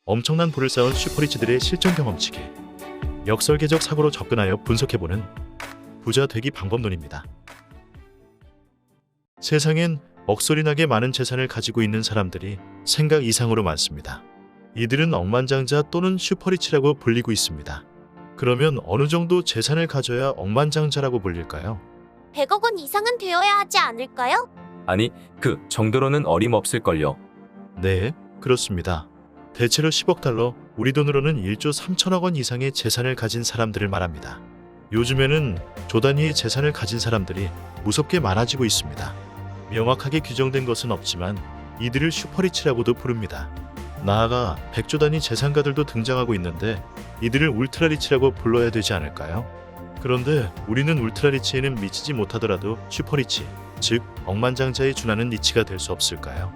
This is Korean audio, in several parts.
엄청난 부를 쌓은 슈퍼리치들의 실전 경험치게 역설계적 사고로 접근하여 분석해보는 부자 되기 방법론입니다. 세상엔 억소리나게 많은 재산을 가지고 있는 사람들이 생각 이상으로 많습니다. 이들은 억만장자 또는 슈퍼리치라고 불리고 있습니다. 그러면 어느 정도 재산을 가져야 억만장자라고 불릴까요? 100억 원 이상은 되어야 하지 않을까요? 아니, 그 정도로는 어림없을걸요. 네, 그렇습니다. 대체로 10억 달러, 우리 돈으로는 1조 3천억 원 이상의 재산을 가진 사람들을 말합니다. 요즘에는 조 단위의 재산을 가진 사람들이 무섭게 많아지고 있습니다. 명확하게 규정된 것은 없지만 이들을 슈퍼리치라고도 부릅니다. 나아가 100조 단위 재산가들도 등장하고 있는데 이들을 울트라리치라고 불러야 되지 않을까요? 그런데 우리는 울트라리치에는 미치지 못하더라도 슈퍼리치, 즉 억만장자에 준하는 리치가 될 수 없을까요?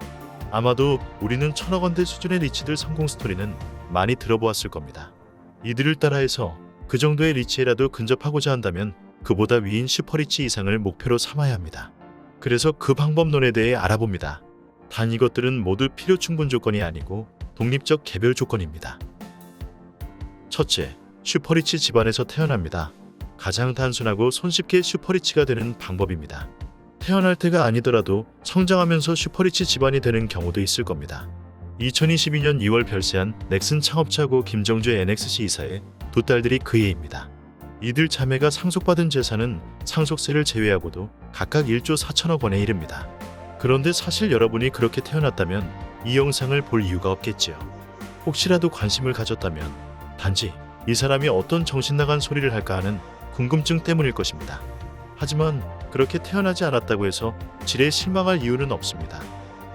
아마도 우리는 1000억 원대 수준의 리치들 성공 스토리는 많이 들어보았을 겁니다. 이들을 따라해서 그 정도의 리치에라도 근접하고자 한다면 그보다 위인 슈퍼리치 이상을 목표로 삼아야 합니다. 그래서 그 방법론에 대해 알아봅니다. 단 이것들은 모두 필요 충분 조건이 아니고 독립적 개별 조건입니다. 첫째, 슈퍼리치 집안에서 태어납니다. 가장 단순하고 손쉽게 슈퍼리치가 되는 방법입니다. 태어날 때가 아니더라도 성장하면서 슈퍼리치 집안이 되는 경우도 있을 겁니다. 2022년 2월 별세한 넥슨 창업자고 김정주 NXC 이사의 두 딸들이 그 예입니다. 이들 자매가 상속받은 재산은 상속세를 제외하고도 각각 1조 4천억 원에 이릅니다. 그런데 사실 여러분이 그렇게 태어났다면 이 영상을 볼 이유가 없겠지요. 혹시라도 관심을 가졌다면 단지 이 사람이 어떤 정신나간 소리를 할까 하는 궁금증 때문일 것입니다. 하지만 그렇게 태어나지 않았다고 해서 지레 실망할 이유는 없습니다.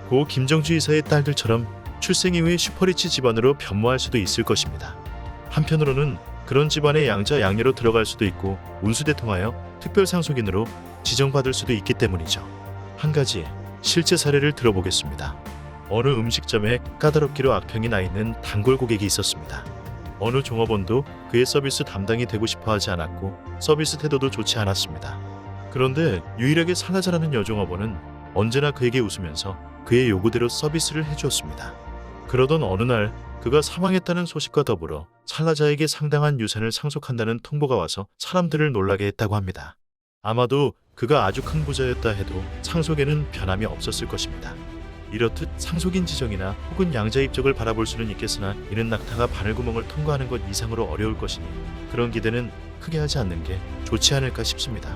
고 김정주 이사의 딸들처럼 출생 이후에 슈퍼리치 집안으로 변모할 수도 있을 것입니다. 한편으로는 그런 집안의 양자 양녀로 들어갈 수도 있고 운수대통하여 특별상속인으로 지정받을 수도 있기 때문이죠. 한 가지 실제 사례를 들어보겠습니다. 어느 음식점에 까다롭기로 악평이 나 있는 단골 고객이 있었습니다. 어느 종업원도 그의 서비스 담당이 되고 싶어 하지 않았고 서비스 태도도 좋지 않았습니다. 그런데 유일하게 살라자라는 여종업원은 언제나 그에게 웃으면서 그의 요구대로 서비스를 해주었습니다. 그러던 어느 날 그가 사망했다는 소식과 더불어 살라자에게 상당한 유산을 상속한다는 통보가 와서 사람들을 놀라게 했다고 합니다. 아마도 그가 아주 큰 부자였다 해도 상속에는 변함이 없었을 것입니다. 이렇듯 상속인 지정이나 혹은 양자 입적을 바라볼 수는 있겠으나 이는 낙타가 바늘구멍을 통과하는 것 이상으로 어려울 것이니 그런 기대는 크게 하지 않는 게 좋지 않을까 싶습니다.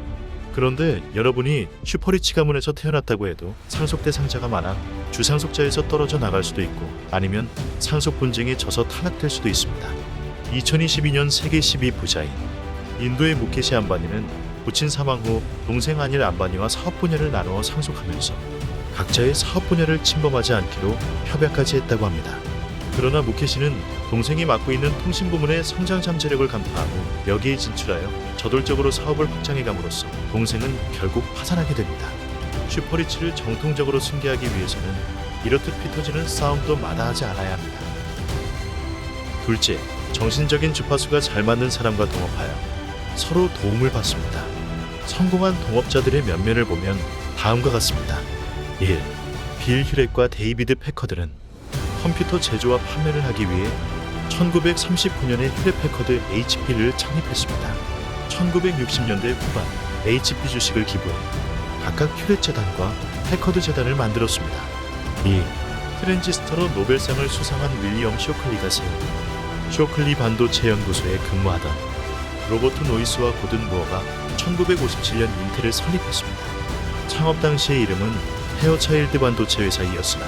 그런데 여러분이 슈퍼리치 가문에서 태어났다고 해도 상속 대상자가 많아 주상속자에서 떨어져 나갈 수도 있고 아니면 상속 분쟁에 져서 탈락될 수도 있습니다. 2022년 세계 10위 부자인 인도의 무케시 안바니는 부친 사망 후 동생 아닐 안바니와 사업 분야를 나누어 상속하면서 각자의 사업 분야를 침범하지 않기로 협약까지 했다고 합니다. 그러나 무케시는 동생이 맡고 있는 통신 부문의 성장 잠재력을 간파하고 여기에 진출하여 저돌적으로 사업을 확장해감으로써 동생은 결국 파산하게 됩니다. 슈퍼리치를 정통적으로 승계하기 위해서는 이렇듯 피터지는 싸움도 마다하지 않아야 합니다. 둘째, 정신적인 주파수가 잘 맞는 사람과 동업하여 서로 도움을 받습니다. 성공한 동업자들의 면면을 보면 다음과 같습니다. 1. 빌 휴렉과 데이비드 패커드는 컴퓨터 제조와 판매를 하기 위해 1939년에 휴렛 패커드 HP를 창립했습니다. 1960년대 후반 HP 주식을 기부해 각각 휴렛 재단과 패커드 재단을 만들었습니다. 2. 트랜지스터로 노벨상을 수상한 윌리엄 쇼클리가 세운 쇼클리 반도체 연구소에 근무하던 로버트 노이스와 고든 무어가 1957년 인텔을 설립했습니다. 창업 당시의 이름은 헤어차일드 반도체 회사이었으나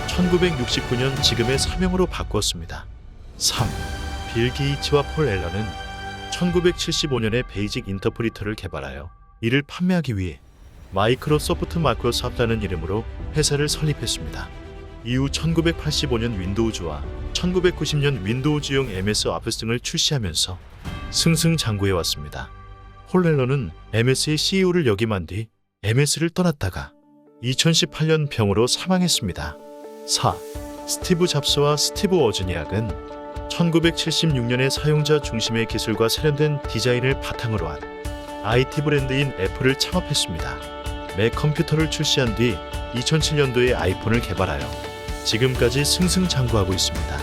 1969년 지금의 사명으로 바꾸었습니다. 3. 빌 게이츠와 폴 앨런은 1975년에 베이직 인터프리터를 개발하여 이를 판매하기 위해 마이크로소프트 마이크로소프트라는 이름으로 회사를 설립했습니다. 이후 1985년 윈도우즈와 1990년 윈도우즈용 MS 오피스 등을 출시하면서 승승장구해왔습니다. 폴 앨런은 MS의 CEO를 역임한 뒤 MS를 떠났다가 2018년 병으로 사망했습니다. 4. 스티브 잡스와 스티브 워즈니악은 1976년에 사용자 중심의 기술과 세련된 디자인을 바탕으로 한 IT 브랜드인 애플을 창업했습니다. 맥 컴퓨터를 출시한 뒤 2007년도에 아이폰을 개발하여 지금까지 승승장구하고 있습니다.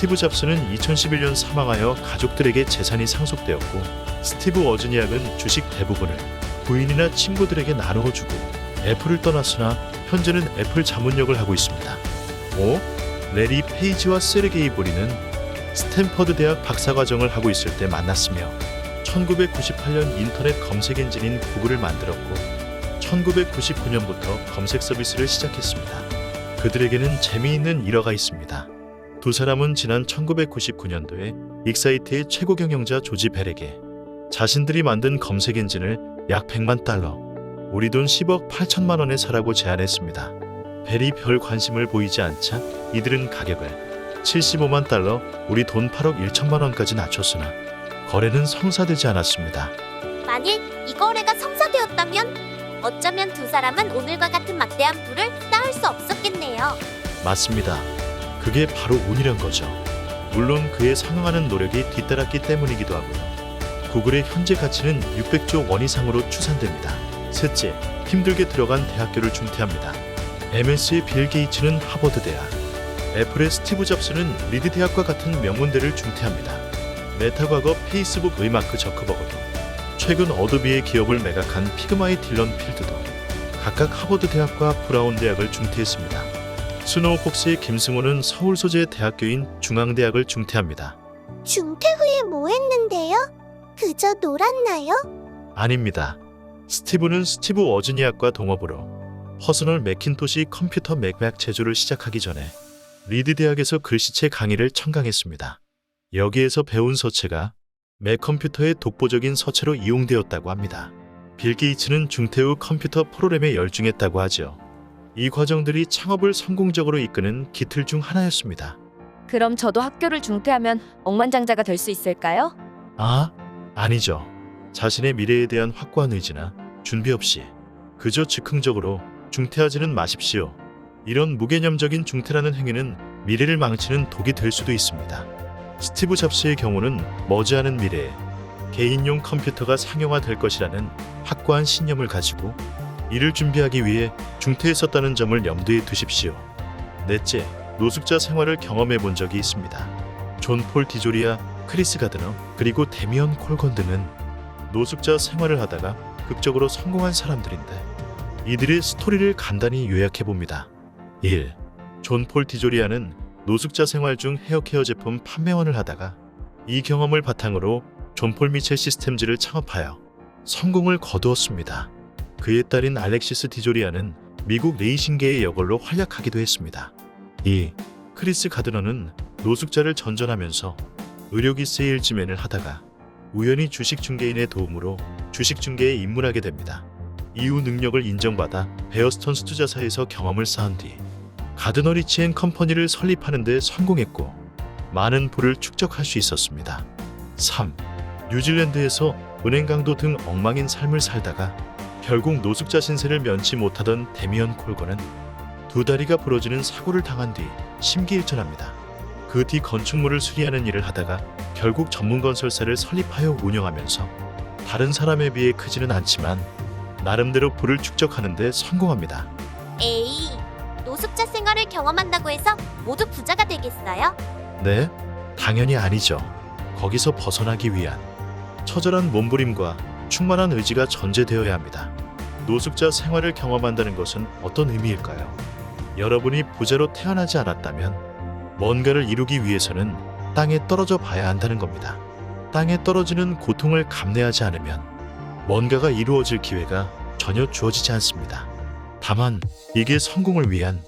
스티브 잡스는 2011년 사망하여 가족들에게 재산이 상속되었고, 스티브 워즈니악은 주식 대부분을 부인이나 친구들에게 나누어 주고 애플을 떠났으나 현재는 애플 자문역을 하고 있습니다. 5. 레리 페이지와 세르게이 브린은 스탠퍼드 대학 박사과정을 하고 있을 때 만났으며 1998년 인터넷 검색 엔진인 구글을 만들었고 1999년부터 검색 서비스를 시작했습니다. 그들에게는 재미있는 일화가 있습니다. 두 사람은 지난 1999년도에 익사이트의 최고 경영자 조지 벨에게 자신들이 만든 검색 엔진을 약 100만 달러, 우리 돈 10억 8천만 원에 사라고 제안했습니다. 벨이 별 관심을 보이지 않자 이들은 가격을 75만 달러, 우리 돈 8억 1천만 원까지 낮췄으나 거래는 성사되지 않았습니다. 만일 이 거래가 성사되었다면 어쩌면 두 사람은 오늘과 같은 막대한 부를 쌓을 수 없었겠네요. 맞습니다. 그게 바로 운이란 거죠. 물론 그에 상응하는 노력이 뒤따랐기 때문이기도 하고요. 구글의 현재 가치는 600조 원 이상으로 추산됩니다. 셋째, 힘들게 들어간 대학교를 중퇴합니다. MS의 빌 게이츠는 하버드 대학, 애플의 스티브 잡스는 리드 대학과 같은 명문대를 중퇴합니다. 메타 과거 페이스북의 마크 저커버그도, 최근 어도비의 기업을 매각한 피그마의 딜런 필드도 각각 하버드 대학과 브라운 대학을 중퇴했습니다. 스노우폭스의 김승호는 서울 소재 대학교인 중앙대학을 중퇴합니다. 중퇴 후에 뭐 했는데요? 그저 놀았나요? 아닙니다. 스티브는 스티브 워즈니악과 동업으로 퍼스널 매킨토시 컴퓨터 맥 제조를 시작하기 전에 리드 대학에서 글씨체 강의를 청강했습니다. 여기에서 배운 서체가 맥 컴퓨터의 독보적인 서체로 이용되었다고 합니다. 빌 게이츠는 중퇴 후 컴퓨터 프로그램에 열중했다고 하죠. 이 과정들이 창업을 성공적으로 이끄는 기틀 중 하나였습니다. 그럼 저도 학교를 중퇴하면 억만장자가 될 수 있을까요? 아니죠. 자신의 미래에 대한 확고한 의지나 준비 없이 그저 즉흥적으로 중퇴하지는 마십시오. 이런 무개념적인 중퇴라는 행위는 미래를 망치는 독이 될 수도 있습니다. 스티브 잡스의 경우는 머지않은 미래에 개인용 컴퓨터가 상용화될 것이라는 확고한 신념을 가지고 이를 준비하기 위해 중퇴했었다는 점을 염두에 두십시오. 넷째, 노숙자 생활을 경험해 본 적이 있습니다. 존 폴 디조리아, 크리스 가드너, 그리고 데미언 콜건 등은 노숙자 생활을 하다가 극적으로 성공한 사람들인데 이들의 스토리를 간단히 요약해 봅니다. 1. 존 폴 디조리아는 노숙자 생활 중 헤어케어 제품 판매원을 하다가 이 경험을 바탕으로 존 폴 미첼 시스템즈를 창업하여 성공을 거두었습니다. 그의 딸인 알렉시스 디조리아는 미국 레이싱계의 여걸로 활약하기도 했습니다. 2. 크리스 가드너는 노숙자를 전전하면서 의료기 세일즈맨을 하다가 우연히 주식 중개인의 도움으로 주식 중개에 입문하게 됩니다. 이후 능력을 인정받아 베어스턴스 투자사에서 경험을 쌓은 뒤 가드너 리치 앤 컴퍼니를 설립하는 데 성공했고 많은 부를 축적할 수 있었습니다. 3. 뉴질랜드에서 은행 강도 등 엉망인 삶을 살다가 결국 노숙자 신세를 면치 못하던 데미언 콜건은 두 다리가 부러지는 사고를 당한 뒤 심기일전합니다. 그 뒤 건축물을 수리하는 일을 하다가 결국 전문 건설사를 설립하여 운영하면서 다른 사람에 비해 크지는 않지만 나름대로 부를 축적하는 데 성공합니다. 에이, 노숙자 생활을 경험한다고 해서 모두 부자가 되겠어요? 네? 당연히 아니죠. 거기서 벗어나기 위한 처절한 몸부림과 충만한 의지가 전제되어야 합니다. 노숙자 생활을 경험한다는 것은 어떤 의미일까요? 여러분이 부자로 태어나지 않았다면 뭔가를 이루기 위해서는 땅에 떨어져 봐야 한다는 겁니다. 땅에 떨어지는 고통을 감내하지 않으면 뭔가가 이루어질 기회가 전혀 주어지지 않습니다. 다만 이게 성공을 위한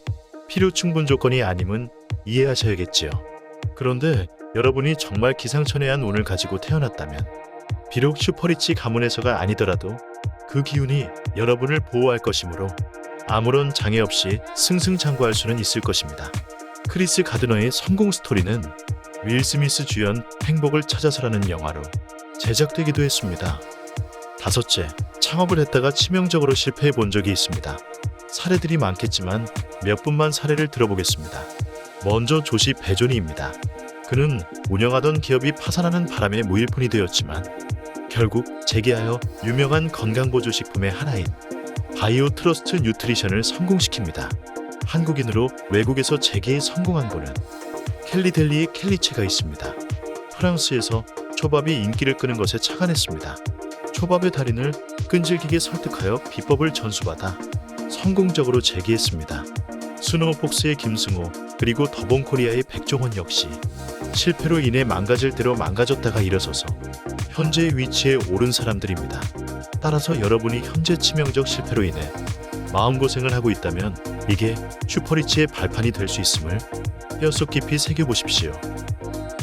필요 충분 조건이 아님은 이해하셔야겠지요. 그런데 여러분이 정말 기상천외한 운을 가지고 태어났다면 비록 슈퍼리치 가문에서가 아니더라도 그 기운이 여러분을 보호할 것이므로 아무런 장애 없이 승승장구할 수는 있을 것입니다. 크리스 가드너의 성공 스토리는 윌 스미스 주연 행복을 찾아서라는 영화로 제작되기도 했습니다. 다섯째, 창업을 했다가 치명적으로 실패해 본 적이 있습니다. 사례들이 많겠지만 몇 분만 사례를 들어보겠습니다. 먼저 조시 베조니입니다. 그는 운영하던 기업이 파산하는 바람에 무일푼이 되었지만 결국 재기하여 유명한 건강보조식품의 하나인 바이오 트러스트 뉴트리션을 성공시킵니다. 한국인으로 외국에서 재기에 성공한 분은 켈리델리의 켈리체가 있습니다. 프랑스에서 초밥이 인기를 끄는 것에 착안했습니다. 초밥의 달인을 끈질기게 설득하여 비법을 전수받아 성공적으로 재기했습니다. 스노우폭스의 김승호 그리고 더본코리아의 백종원 역시 실패로 인해 망가질 대로 망가졌다가 일어서서 현재의 위치에 오른 사람들입니다. 따라서 여러분이 현재 치명적 실패로 인해 마음고생을 하고 있다면 이게 슈퍼리치의 발판이 될 수 있음을 뼛속 깊이 새겨보십시오.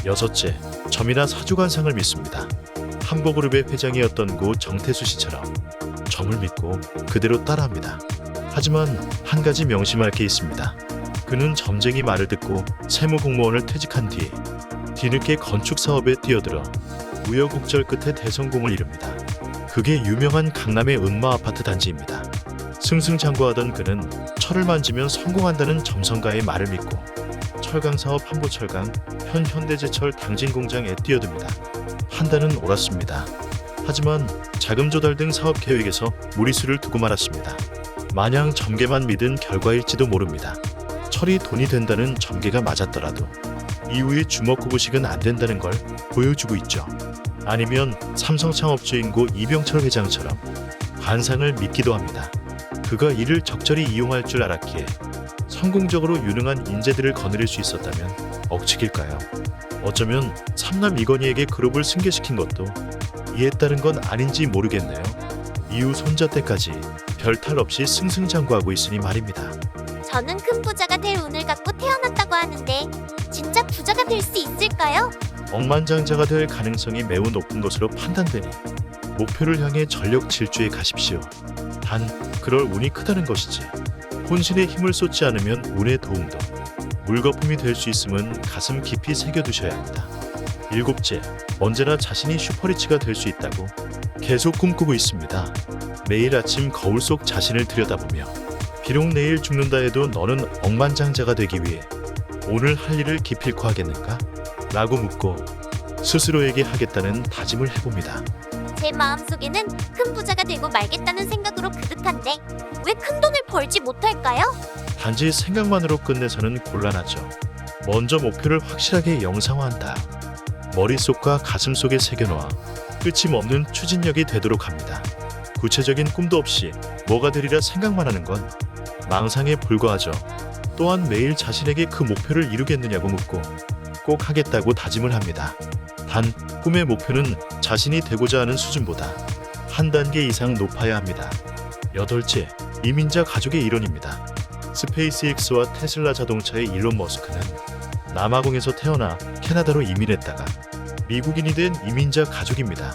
여섯째, 점이나 사주관상을 믿습니다. 한보그룹의 회장이었던 고 정태수 씨처럼 점을 믿고 그대로 따라합니다. 하지만 한 가지 명심할 게 있습니다. 그는 점쟁이 말을 듣고 세무공무원을 퇴직한 뒤에 뒤늦게 건축사업에 뛰어들어 우여곡절 끝에 대성공을 이룹니다. 그게 유명한 강남의 은마 아파트 단지입니다. 승승장구하던 그는 철을 만지면 성공한다는 점성가의 말을 믿고 철강사업 한보철강, 현 현대제철 당진공장에 뛰어듭니다. 판단은 옳았습니다. 하지만 자금 조달 등 사업 계획에서 무리수를 두고 말았습니다. 마냥 점괘만 믿은 결과일지도 모릅니다. 철이 돈이 된다는 점괘가 맞았더라도 이후에 주먹구구식은 안 된다는 걸 보여주고 있죠. 아니면 삼성 창업주인 고 이병철 회장처럼 관상을 믿기도 합니다. 그가 이를 적절히 이용할 줄 알았기에 성공적으로 유능한 인재들을 거느릴 수 있었다면 억측일까요? 어쩌면 삼남 이건희에게 그룹을 승계시킨 것도 이에 따른 건 아닌지 모르겠네요. 이후 손자 때까지 별탈 없이 승승장구하고 있으니 말입니다. 저는 큰 부자가 될 운을 갖고 태어났다고 하는데 진짜 부자가 될 수 있을까요? 억만장자가 될 가능성이 매우 높은 것으로 판단되니 목표를 향해 전력 질주해 가십시오. 단 그럴 운이 크다는 것이지 혼신의 힘을 쏟지 않으면 운의 도움도 물거품이 될 수 있음은 가슴 깊이 새겨두셔야 합니다. 일곱째, 언제나 자신이 슈퍼리치가 될 수 있다고 계속 꿈꾸고 있습니다. 매일 아침 거울 속 자신을 들여다보며 비록 내일 죽는다 해도 너는 억만장자가 되기 위해 오늘 할 일을 기필코 하겠는가? 라고 묻고 스스로에게 하겠다는 다짐을 해봅니다. 제 마음속에는 큰 부자가 되고 말겠다는 생각으로 그득한데 왜 큰 돈을 벌지 못할까요? 단지 생각만으로 끝내서는 곤란하죠. 먼저 목표를 확실하게 영상화한 다음 머릿속과 가슴속에 새겨놓아 끝이 없는 추진력이 되도록 합니다. 구체적인 꿈도 없이 뭐가 되리라 생각만 하는 건 망상에 불과하죠. 또한 매일 자신에게 그 목표를 이루겠느냐고 묻고 꼭 하겠다고 다짐을 합니다. 단 꿈의 목표는 자신이 되고자 하는 수준보다 한 단계 이상 높아야 합니다. 여덟째, 이민자 가족의 일원입니다. 스페이스X와 테슬라 자동차의 일론 머스크는 남아공에서 태어나 캐나다로 이민했다가 미국인이 된 이민자 가족입니다.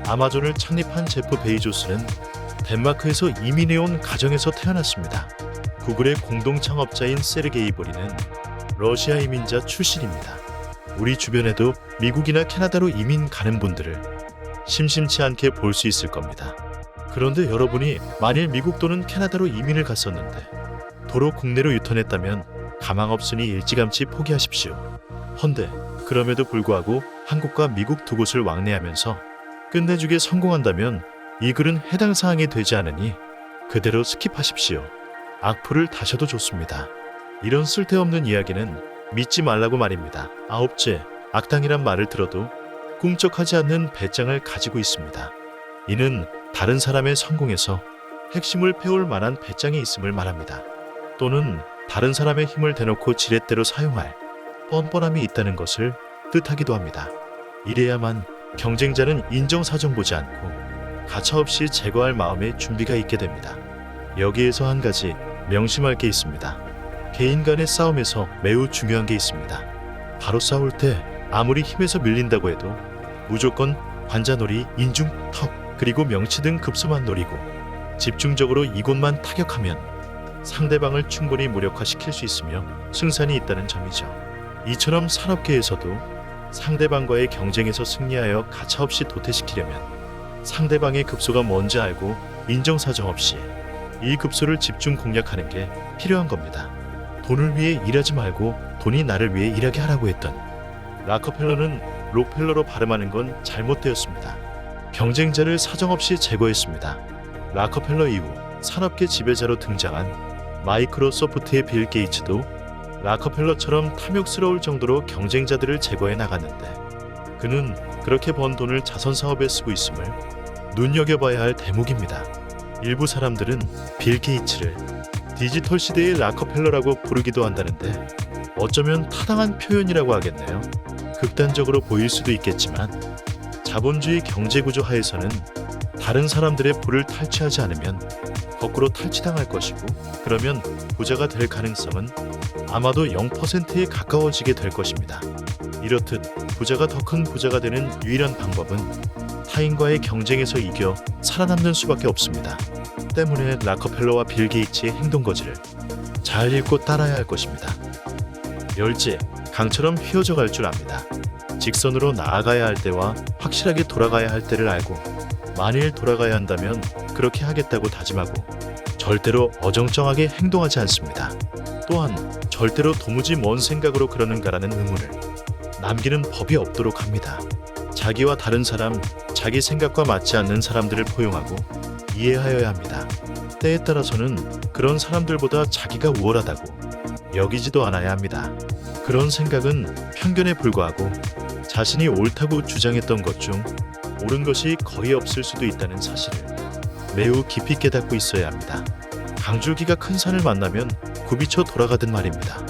아마존을 창립한 제프 베이조스는 덴마크에서 이민해온 가정에서 태어났습니다. 구글의 공동 창업자인 세르게이 브린은 러시아 이민자 출신입니다. 우리 주변에도 미국이나 캐나다로 이민 가는 분들을 심심치 않게 볼 수 있을 겁니다. 그런데 여러분이 만일 미국 또는 캐나다로 이민을 갔었는데 도로 국내로 유턴했다면 가망 없으니 일찌감치 포기하십시오. 헌데 그럼에도 불구하고 한국과 미국 두 곳을 왕래하면서 끝내주게 성공한다면 이 글은 해당 사항이 되지 않으니 그대로 스킵하십시오. 악플을 다셔도 좋습니다. 이런 쓸데없는 이야기는 믿지 말라고 말입니다. 아홉째, 악당이란 말을 들어도 꿈쩍하지 않는 배짱을 가지고 있습니다. 이는 다른 사람의 성공에서 핵심을 패올 만한 배짱이 있음을 말합니다. 또는 다른 사람의 힘을 대놓고 지렛대로 사용할 뻔뻔함이 있다는 것을 뜻하기도 합니다. 이래야만 경쟁자는 인정사정 보지 않고 가차없이 제거할 마음의 준비가 있게 됩니다. 여기에서 한 가지 명심할 게 있습니다. 개인 간의 싸움에서 매우 중요한 게 있습니다. 바로 싸울 때 아무리 힘에서 밀린다고 해도 무조건 관자놀이, 인중, 턱, 그리고 명치 등 급소만 노리고 집중적으로 이곳만 타격하면 상대방을 충분히 무력화시킬 수 있으며 승산이 있다는 점이죠. 이처럼 산업계에서도 상대방과의 경쟁에서 승리하여 가차없이 도태시키려면 상대방의 급소가 뭔지 알고 인정사정 없이 이 급소를 집중 공략하는 게 필요한 겁니다. 돈을 위해 일하지 말고 돈이 나를 위해 일하게 하라고 했던 락커펠러는 록펠러로 발음하는 건 잘못되었습니다. 경쟁자를 사정없이 제거했습니다. 락커펠러 이후 산업계 지배자로 등장한 마이크로소프트의 빌 게이츠도 락커펠러처럼 탐욕스러울 정도로 경쟁자들을 제거해 나갔는데 그는 그렇게 번 돈을 자선 사업에 쓰고 있음을 눈여겨봐야 할 대목입니다. 일부 사람들은 빌 게이츠를 디지털 시대의 락커펠러라고 부르기도 한다는데 어쩌면 타당한 표현이라고 하겠네요. 극단적으로 보일 수도 있겠지만 자본주의 경제구조 하에서는 다른 사람들의 부를 탈취하지 않으면 거꾸로 탈취당할 것이고 그러면 부자가 될 가능성은 아마도 0%에 가까워지게 될 것입니다. 이렇듯 부자가 더 큰 부자가 되는 유일한 방법은 타인과의 경쟁에서 이겨 살아남는 수밖에 없습니다. 때문에 락커펠러와 빌 게이츠의 행동거지를 잘 읽고 따라야 할 것입니다. 열째, 강처럼 휘어져 갈 줄 압니다. 직선으로 나아가야 할 때와 확실하게 돌아가야 할 때를 알고 만일 돌아가야 한다면 그렇게 하겠다고 다짐하고 절대로 어정쩡하게 행동하지 않습니다. 또한 절대로 도무지 뭔 생각으로 그러는가라는 의문을 남기는 법이 없도록 합니다. 자기와 다른 사람, 자기 생각과 맞지 않는 사람들을 포용하고 이해하여야 합니다. 때에 따라서는 그런 사람들보다 자기가 우월하다고 여기지도 않아야 합니다. 그런 생각은 편견에 불과하고 자신이 옳다고 주장했던 것 중 옳은 것이 거의 없을 수도 있다는 사실을 매우 깊이 깨닫고 있어야 합니다. 강줄기가 큰 산을 만나면 굽이쳐 돌아가듯 말입니다.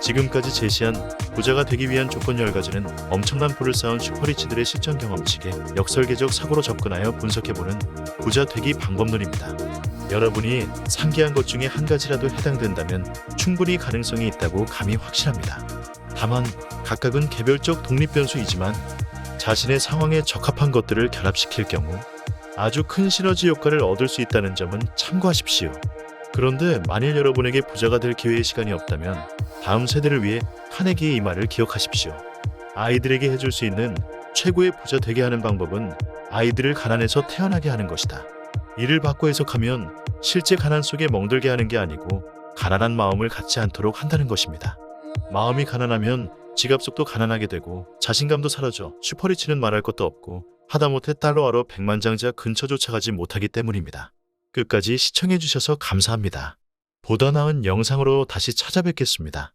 지금까지 제시한 부자가 되기 위한 조건 10가지는 엄청난 부를 쌓은 슈퍼리치들의 실전 경험칙에 역설계적 사고로 접근하여 분석해보는 부자 되기 방법론입니다. 여러분이 상기한 것 중에 한 가지라도 해당된다면 충분히 가능성이 있다고 감히 확신합니다. 다만 각각은 개별적 독립변수이지만 자신의 상황에 적합한 것들을 결합시킬 경우 아주 큰 시너지 효과를 얻을 수 있다는 점은 참고하십시오. 그런데 만일 여러분에게 부자가 될 기회의 시간이 없다면 다음 세대를 위해 카네기의 이 말을 기억하십시오. 아이들에게 해줄 수 있는 최고의 부자 되게 하는 방법은 아이들을 가난해서 태어나게 하는 것이다. 이를 바꿔 해석하면 실제 가난 속에 멍들게 하는 게 아니고 가난한 마음을 갖지 않도록 한다는 것입니다. 마음이 가난하면 지갑 속도 가난하게 되고 자신감도 사라져 슈퍼리치는 말할 것도 없고 하다못해 달러화로 백만장자 근처조차 가지 못하기 때문입니다. 끝까지 시청해주셔서 감사합니다. 보다 나은 영상으로 다시 찾아뵙겠습니다.